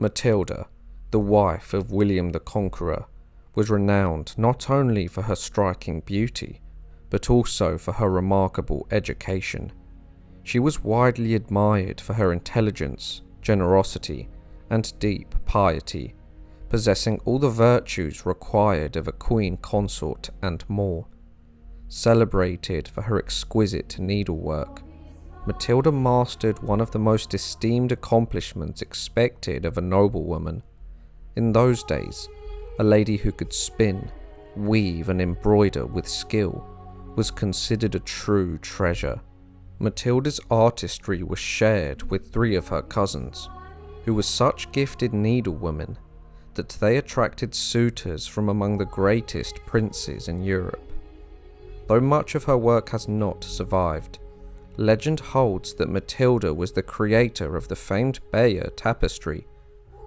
Matilda, the wife of William the Conqueror, was renowned not only for her striking beauty, but also for her remarkable education. She was widely admired for her intelligence, generosity, and deep piety, possessing all the virtues required of a queen consort and more. Celebrated for her exquisite needlework, Matilda mastered one of the most esteemed accomplishments expected of a noblewoman. In those days, a lady who could spin, weave, and embroider with skill was considered a true treasure. Matilda's artistry was shared with 3 of her cousins, who were such gifted needlewomen that they attracted suitors from among the greatest princes in Europe. Though much of her work has not survived, legend holds that Matilda was the creator of the famed Bayeux Tapestry,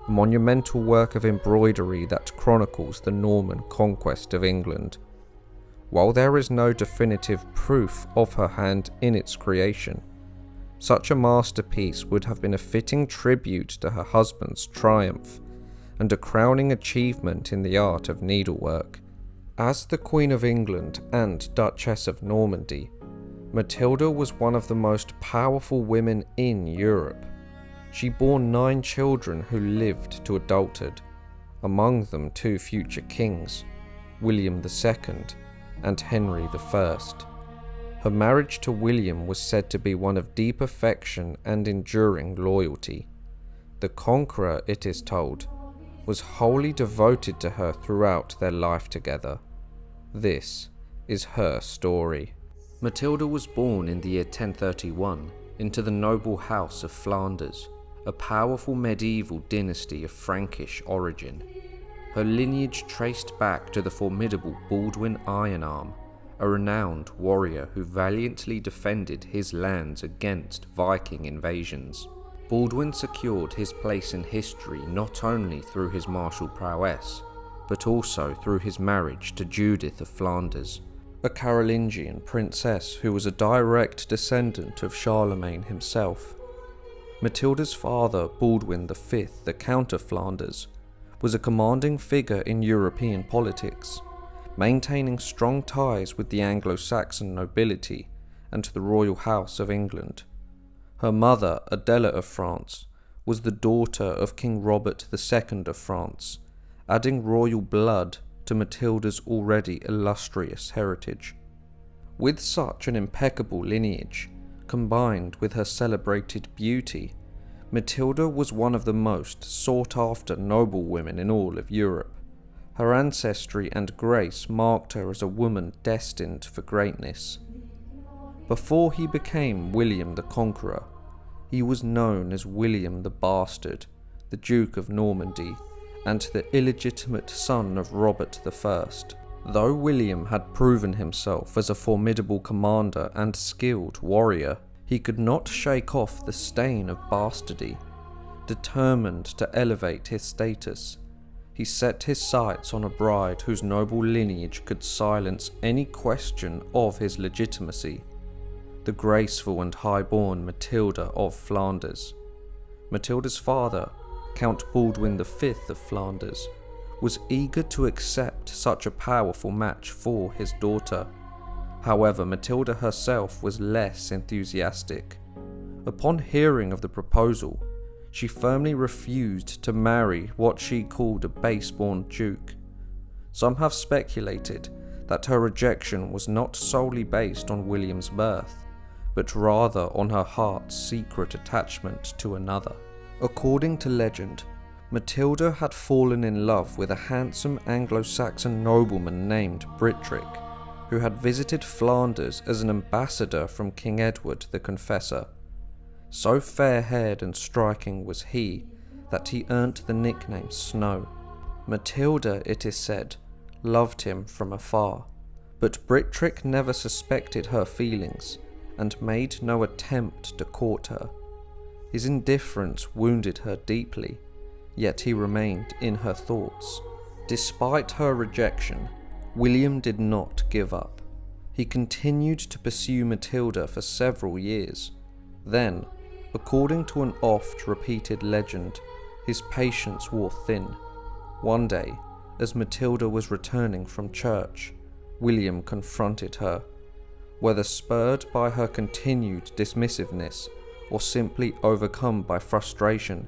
a monumental work of embroidery that chronicles the Norman conquest of England. While there is no definitive proof of her hand in its creation, such a masterpiece would have been a fitting tribute to her husband's triumph and a crowning achievement in the art of needlework. As the Queen of England and Duchess of Normandy, Matilda was one of the most powerful women in Europe. She bore 9 children who lived to adulthood, among them 2 future kings, William II and Henry I. Her marriage to William was said to be one of deep affection and enduring loyalty. The Conqueror, it is told, was wholly devoted to her throughout their life together. This is her story. Matilda was born in the year 1031 into the noble house of Flanders, a powerful medieval dynasty of Frankish origin. Her lineage traced back to the formidable Baldwin Ironarm, a renowned warrior who valiantly defended his lands against Viking invasions. Baldwin secured his place in history not only through his martial prowess, but also through his marriage to Judith of Flanders, a Carolingian princess who was a direct descendant of Charlemagne himself. Matilda's father, Baldwin V, the Count of Flanders, was a commanding figure in European politics, maintaining strong ties with the Anglo-Saxon nobility and the royal house of England. Her mother, Adela of France, was the daughter of King Robert II of France, adding royal blood to Matilda's already illustrious heritage. With such an impeccable lineage, combined with her celebrated beauty, Matilda was one of the most sought-after noblewomen in all of Europe. Her ancestry and grace marked her as a woman destined for greatness. Before he became William the Conqueror, he was known as William the Bastard, the Duke of Normandy, and the illegitimate son of Robert I. Though William had proven himself as a formidable commander and skilled warrior, he could not shake off the stain of bastardy. Determined to elevate his status, he set his sights on a bride whose noble lineage could silence any question of his legitimacy, the graceful and high-born Matilda of Flanders. Matilda's father, Count Baldwin V of Flanders, was eager to accept such a powerful match for his daughter. However, Matilda herself was less enthusiastic. Upon hearing of the proposal, she firmly refused to marry what she called a base-born duke. Some have speculated that her rejection was not solely based on William's birth, but rather on her heart's secret attachment to another. According to legend, Matilda had fallen in love with a handsome Anglo-Saxon nobleman named Brictric, who had visited Flanders as an ambassador from King Edward the Confessor. So fair-haired and striking was he that he earned the nickname Snow. Matilda, it is said, loved him from afar, but Brictric never suspected her feelings and made no attempt to court her. His indifference wounded her deeply, yet he remained in her thoughts. Despite her rejection, William did not give up. He continued to pursue Matilda for several years. Then, according to an oft-repeated legend, His patience wore thin. One day, as Matilda was returning from church, William confronted her. Whether spurred by her continued dismissiveness or simply overcome by frustration,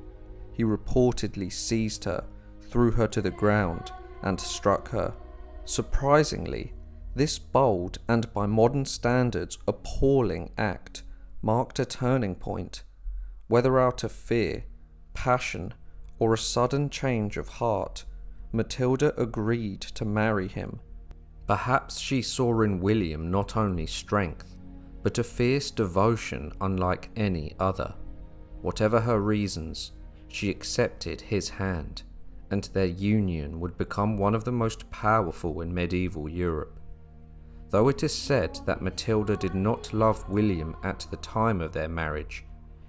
he reportedly seized her, threw her to the ground, and struck her. Surprisingly, this bold and by modern standards appalling act marked a turning point. Whether out of fear, passion, or a sudden change of heart, Matilda agreed to marry him. Perhaps she saw in William not only strength, but a fierce devotion unlike any other. Whatever her reasons, she accepted his hand, and their union would become one of the most powerful in medieval Europe. Though it is said that Matilda did not love William at the time of their marriage,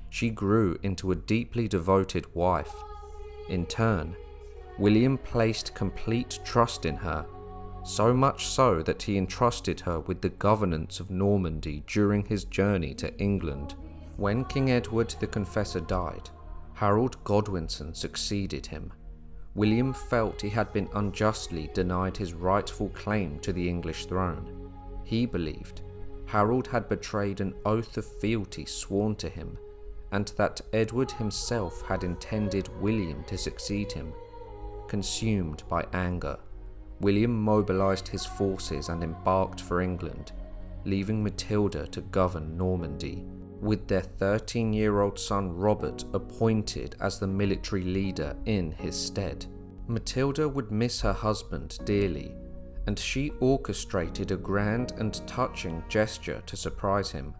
she grew into a deeply devoted wife. In turn, William placed complete trust in her, so much so that he entrusted her with the governance of Normandy during his journey to England. When King Edward the Confessor died, Harold Godwinson succeeded him. William felt he had been unjustly denied his rightful claim to the English throne. He believed Harold had betrayed an oath of fealty sworn to him, and that Edward himself had intended William to succeed him. Consumed by anger, William mobilized his forces and embarked for England, leaving Matilda to govern Normandy, with their 13-year-old son Robert appointed as the military leader in his stead. Matilda would miss her husband dearly, and she orchestrated a grand and touching gesture to surprise him.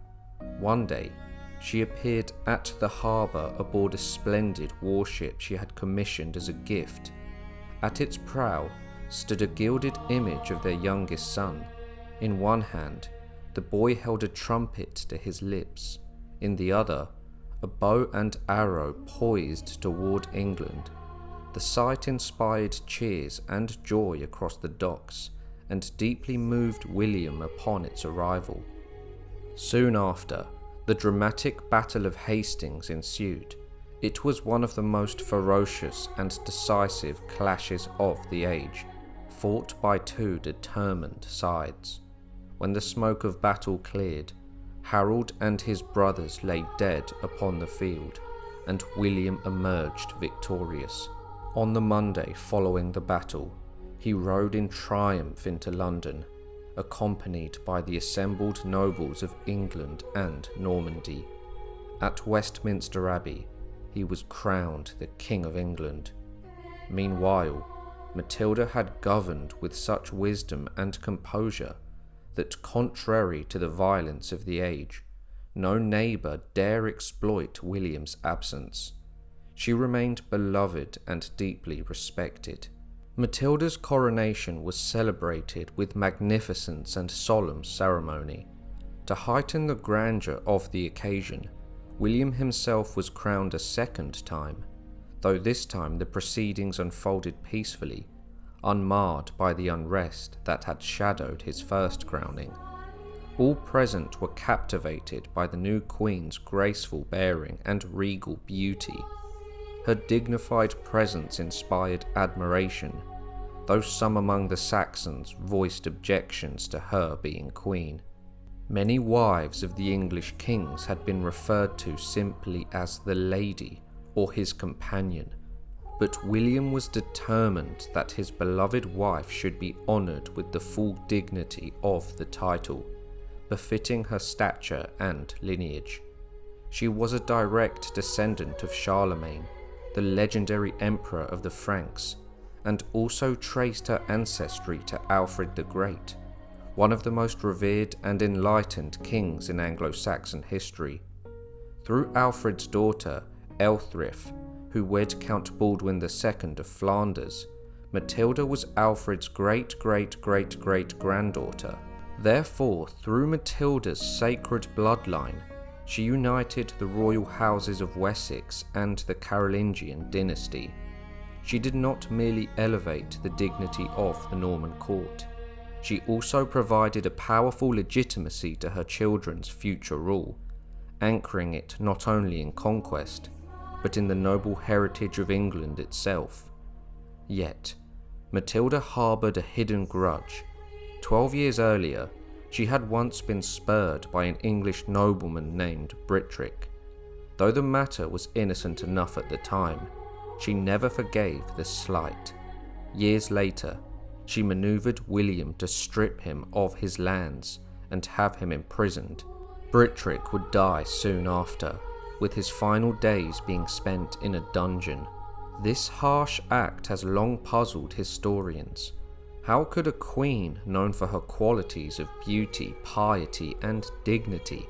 One day, she appeared at the harbour aboard a splendid warship she had commissioned as a gift. At its prow stood a gilded image of their youngest son. In one hand, the boy held a trumpet to his lips. In the other, a bow and arrow poised toward England. The sight inspired cheers and joy across the docks, and deeply moved William upon its arrival. Soon after, the dramatic Battle of Hastings ensued. It was one of the most ferocious and decisive clashes of the age, fought by two determined sides. When the smoke of battle cleared, Harold and his brothers lay dead upon the field, and William emerged victorious. On the Monday following the battle, he rode in triumph into London, accompanied by the assembled nobles of England and Normandy. At Westminster Abbey, he was crowned the King of England. Meanwhile, Matilda had governed with such wisdom and composure that, contrary to the violence of the age, no neighbour dare exploit William's absence. She remained beloved and deeply respected. Matilda's coronation was celebrated with magnificence and solemn ceremony. To heighten the grandeur of the occasion, William himself was crowned a second time, though this time the proceedings unfolded peacefully, unmarred by the unrest that had shadowed his first crowning. All present were captivated by the new queen's graceful bearing and regal beauty. Her dignified presence inspired admiration, though some among the Saxons voiced objections to her being queen. Many wives of the English kings had been referred to simply as the lady or his companion, but William was determined that his beloved wife should be honoured with the full dignity of the title, befitting her stature and lineage. She was a direct descendant of Charlemagne, the legendary emperor of the Franks, and also traced her ancestry to Alfred the Great, one of the most revered and enlightened kings in Anglo-Saxon history. Through Alfred's daughter, Elthryth, who wed Count Baldwin II of Flanders, Matilda was Alfred's great-great-great-great-granddaughter. Therefore, through Matilda's sacred bloodline, she united the royal houses of Wessex and the Carolingian dynasty. She did not merely elevate the dignity of the Norman court, she also provided a powerful legitimacy to her children's future rule, anchoring it not only in conquest, but in the noble heritage of England itself. Yet, Matilda harboured a hidden grudge. 12 years earlier, she had once been spurred by an English nobleman named Brittrick. Though the matter was innocent enough at the time, she never forgave the slight. Years later, she manoeuvred William to strip him of his lands and have him imprisoned. Brittrick would die soon after, with his final days being spent in a dungeon. This harsh act has long puzzled historians. How could a queen known for her qualities of beauty, piety, and dignity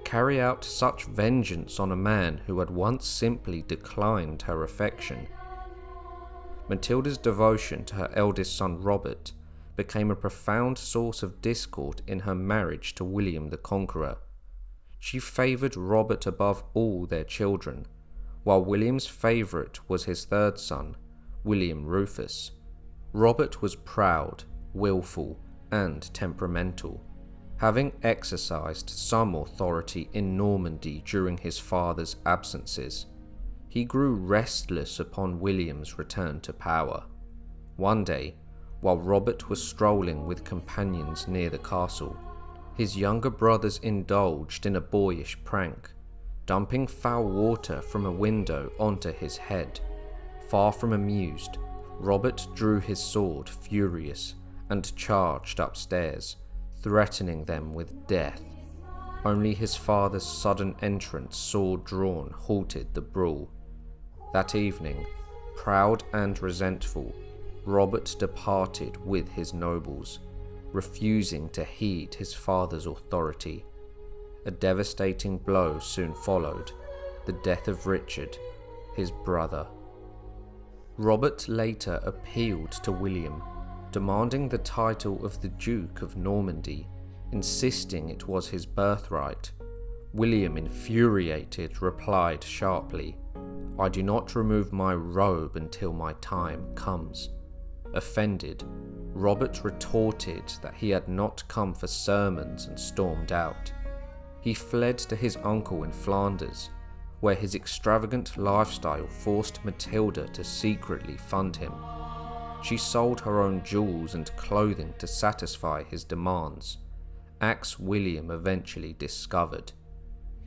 carry out such vengeance on a man who had once simply declined her affection? Matilda's devotion to her eldest son Robert became a profound source of discord in her marriage to William the Conqueror. She favoured Robert above all their children, while William's favourite was his third son, William Rufus. Robert was proud, willful, and temperamental, having exercised some authority in Normandy during his father's absences. He grew restless upon William's return to power. One day, while Robert was strolling with companions near the castle, his younger brothers indulged in a boyish prank, dumping foul water from a window onto his head. Far from amused, Robert drew his sword, furious, and charged upstairs, threatening them with death. Only his father's sudden entrance, sword drawn, halted the brawl. That evening, proud and resentful, Robert departed with his nobles, refusing to heed his father's authority. A devastating blow soon followed, the death of Richard, his brother. Robert later appealed to William, demanding the title of the Duke of Normandy, insisting it was his birthright. William, infuriated, replied sharply, "I do not remove my robe until my time comes." Offended, Robert retorted that he had not come for sermons and stormed out. He fled to his uncle in Flanders, where his extravagant lifestyle forced Matilda to secretly fund him. She sold her own jewels and clothing to satisfy his demands, acts William eventually discovered.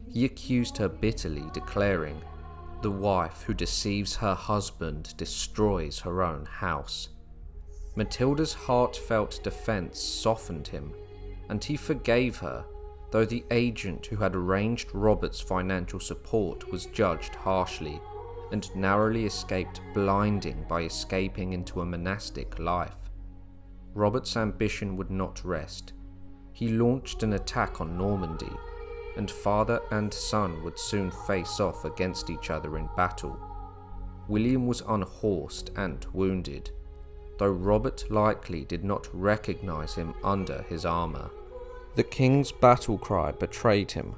He accused her bitterly, declaring, "The wife who deceives her husband destroys her own house." Matilda's heartfelt defense softened him, and he forgave her, though the agent who had arranged Robert's financial support was judged harshly, and narrowly escaped blinding by escaping into a monastic life. Robert's ambition would not rest. He launched an attack on Normandy, and father and son would soon face off against each other in battle. William was unhorsed and wounded, though Robert likely did not recognize him under his armour. The king's battle cry betrayed him.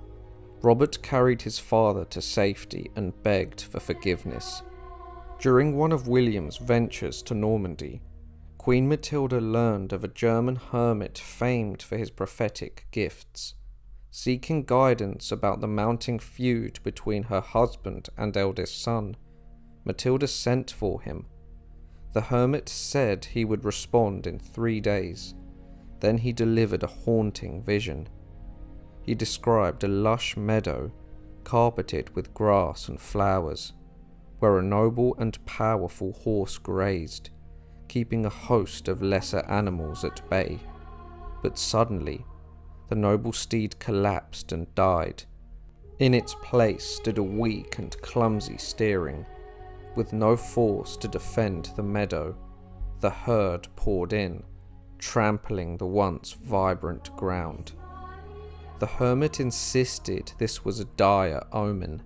Robert carried his father to safety and begged for forgiveness. During one of William's ventures to Normandy, Queen Matilda learned of a German hermit famed for his prophetic gifts. Seeking guidance about the mounting feud between her husband and eldest son, Matilda sent for him. The hermit said he would respond in 3 days. Then he delivered a haunting vision. He described a lush meadow, carpeted with grass and flowers, where a noble and powerful horse grazed, keeping a host of lesser animals at bay. But suddenly, the noble steed collapsed and died. In its place stood a weak and clumsy steering. With no force to defend the meadow, the herd poured in, trampling the once vibrant ground. The hermit insisted this was a dire omen.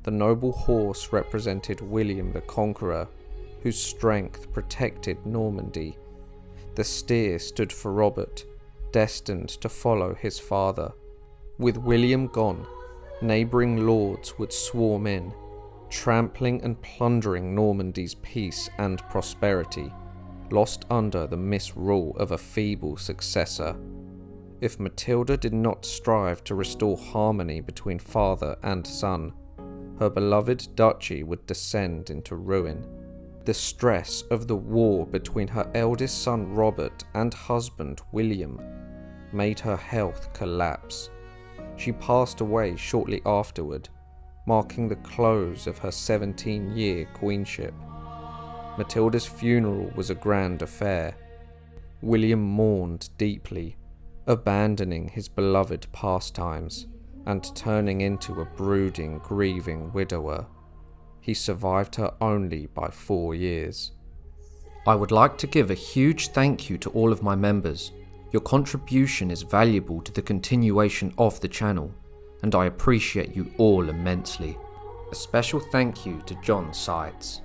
The noble horse represented William the Conqueror, whose strength protected Normandy. The steer stood for Robert, destined to follow his father. With William gone, neighbouring lords would swarm in, trampling and plundering Normandy's peace and prosperity, lost under the misrule of a feeble successor. If Matilda did not strive to restore harmony between father and son, her beloved duchy would descend into ruin. The stress of the war between her eldest son Robert and husband William made her health collapse. She passed away shortly afterward, marking the close of her 17-year queenship. Matilda's funeral was a grand affair. William mourned deeply, abandoning his beloved pastimes and turning into a brooding, grieving widower. He survived her only by 4 years. I would like to give a huge thank you to all of my members. Your contribution is valuable to the continuation of the channel, and I appreciate you all immensely. A special thank you to John Seitz.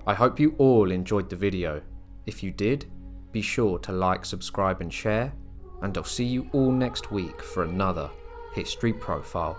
I hope you all enjoyed the video. If you did, be sure to like, subscribe and share, and I'll see you all next week for another History Profile.